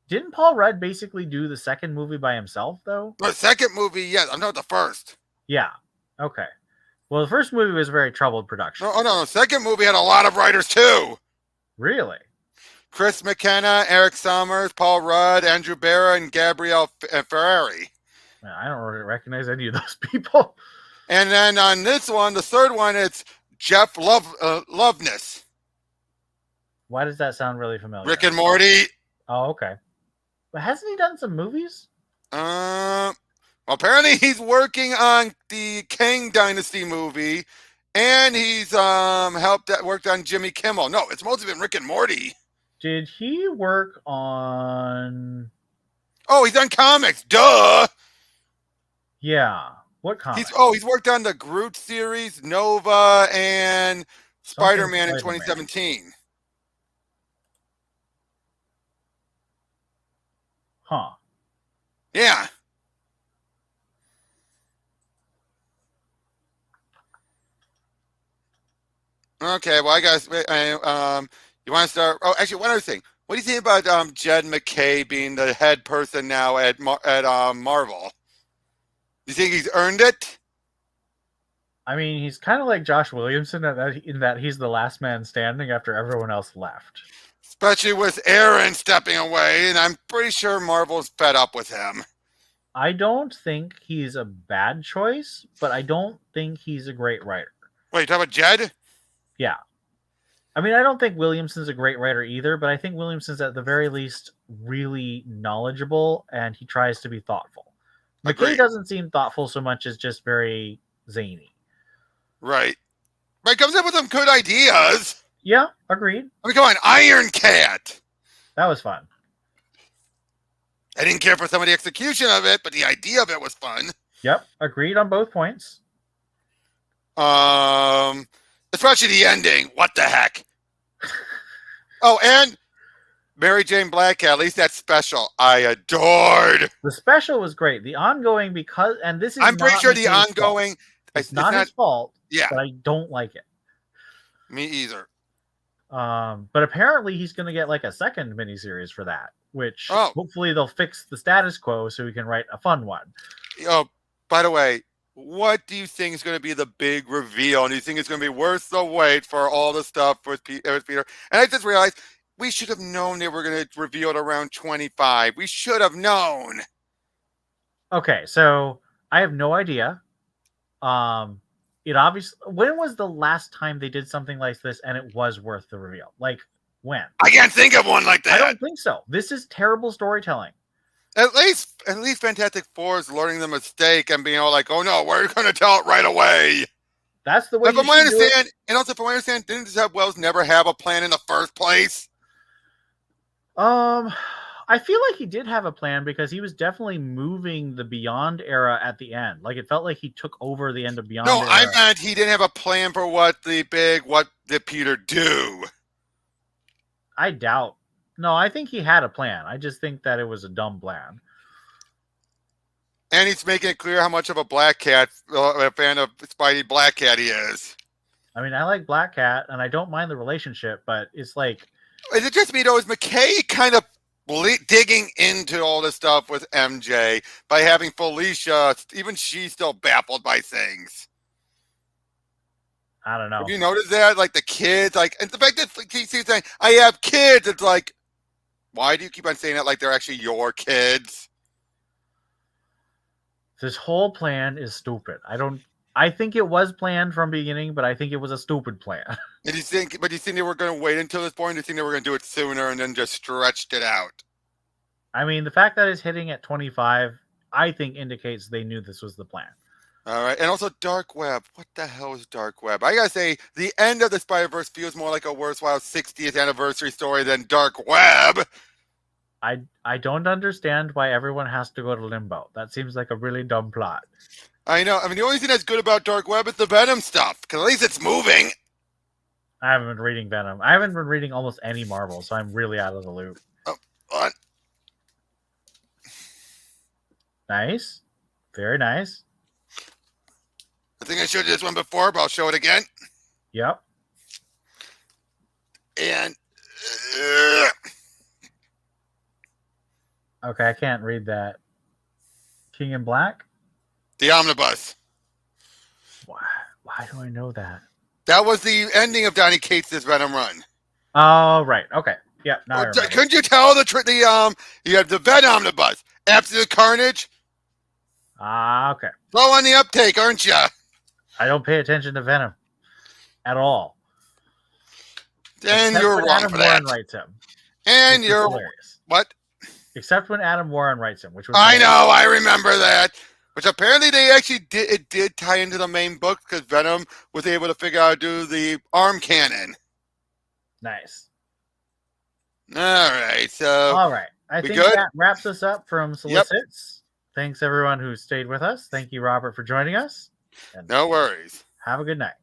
didn't Paul Rudd basically do the second movie by himself, though?
The second movie, yes. I'm not the first.
Yeah. Okay. Well, the first movie was a very troubled production.
No. The second movie had a lot of writers, too.
Really?
Chris McKenna, Eric Summers, Paul Rudd, Andrew Barra, and Gabrielle Ferrari.
I don't really recognize any of those people.
And then on this one, the third one, it's Jeff Loveness.
Why does that sound really familiar?
Rick and Morty.
Oh, okay. But hasn't he done some movies?
Apparently he's working on the Kang Dynasty movie, and he's worked on Jimmy Kimmel. No, it's mostly been Rick and Morty.
Did he work on?
Oh, he's done comics. Duh.
Yeah. What
He's
comic?
he's worked on the Groot series, Nova, and
Something
Spider-Man in
Spider-Man.
2017.
Huh.
Yeah. Okay. Well, I guess you want to start? Oh, actually, one other thing. What do you think about Jed McKay being the head person now at Marvel? Do you think he's earned it?
I mean, he's kind of like Josh Williamson in that he's the last man standing after everyone else left.
Especially with Aaron stepping away, and I'm pretty sure Marvel's fed up with him.
I don't think he's a bad choice, but I don't think he's a great writer.
Wait, you talking about Jed?
Yeah. I mean, I don't think Williamson's a great writer either, but I think Williamson's at the very least really knowledgeable and he tries to be thoughtful. McKay
Agreed.
doesn't seem thoughtful so much as just very zany.
Right. Right. Comes up with some good ideas.
Yeah, agreed.
I mean, come on, Iron Cat.
That was fun.
I didn't care for some of the execution of it, but the idea of it was fun.
Yep, agreed on both points.
Especially the ending. What the heck? Oh, and Mary Jane Blackcat, at least that special, I adored.
The special was great. The ongoing, because, and this is
I'm pretty
not
sure the
McKay's
ongoing.
fault. It's not his fault,
Yeah,
but I don't like it.
me either.
But apparently he's going to get like a second miniseries for that, which
Oh.
hopefully they'll fix the status quo so we can write a fun one.
Oh, by the way, what do you think is going to be the big reveal? And do you think it's going to be worth the wait for all the stuff with Peter? And I just realized we should have known they were going to reveal it around 25. We should have known.
Okay, so I have no idea. It obviously, when was the last time they did something like this and it was worth the reveal? Like when?
I can't think of one like that.
I don't think so. This is terrible storytelling.
At least Fantastic Four is learning the mistake and being all like, "Oh no, we're going to tell it right away."
That's the way.
And from my understand, and also from my understand, didn't Zeb Wells never have a plan in the first place?
I feel like he did have a plan because he was definitely moving the Beyond era at the end. Like it felt like he took over the end of Beyond.
No,
era.
I meant he didn't have a plan for what did Peter do?
I doubt. No, I think he had a plan. I just think that it was a dumb plan.
And he's making it clear how much of a Black Cat a fan of Spidey Black Cat he is.
I mean, I like Black Cat, and I don't mind the relationship, but it's like,
is it just me though? Is McKay kind of digging into all this stuff with MJ by having Felicia? Even she's still baffled by things.
I don't know.
Have you noticed that? Like the kids, like, and the fact that he keeps saying, "I have kids," it's like, why do you keep on saying that like they're actually your kids?
This whole plan is stupid. I think it was planned from the beginning, but I think it was a stupid plan.
And you think they were going to wait until this point? Do you think they were going to do it sooner and then just stretched it out?
I mean, the fact that it's hitting at 25, I think indicates they knew this was the plan.
All right. And also Dark Web. What the hell is Dark Web? I got to say, the end of the Spider-Verse feels more like a worthwhile 60th anniversary story than Dark Web.
I don't understand why everyone has to go to Limbo. That seems like a really dumb plot.
I know. I mean, the only thing that's good about Dark Web is the Venom stuff, because at least it's moving.
I haven't been reading Venom. I haven't been reading almost any Marvel, so I'm really out of the loop.
Oh, what?
Nice. Very nice.
I think I showed you this one before, but I'll show it again.
Yep.
And
okay, I can't read that. King in Black?
The Omnibus.
Why do I know that?
That was the ending of Donny Cates' Venom run.
Oh, right. Okay. Yeah. Now I remember.
Couldn't you tell you have the Venom Omnibus, Absolute Carnage?
Okay.
Slow on the uptake, aren't you?
I don't pay attention to Venom at all.
Then you're wrong
Adam
for
Warren
that.
writes him.
And you're
hilarious.
What?
Except when Adam Warren writes him, which was
I know, I remember that. Which apparently they actually did tie into the main book because Venom was able to figure out how to do the arm cannon.
Nice.
All right, so
all right. I think
good?
that wraps us up from Solicits. Thanks everyone who stayed with us. Thank you, Robert, for joining us. And
No worries.
have a good night.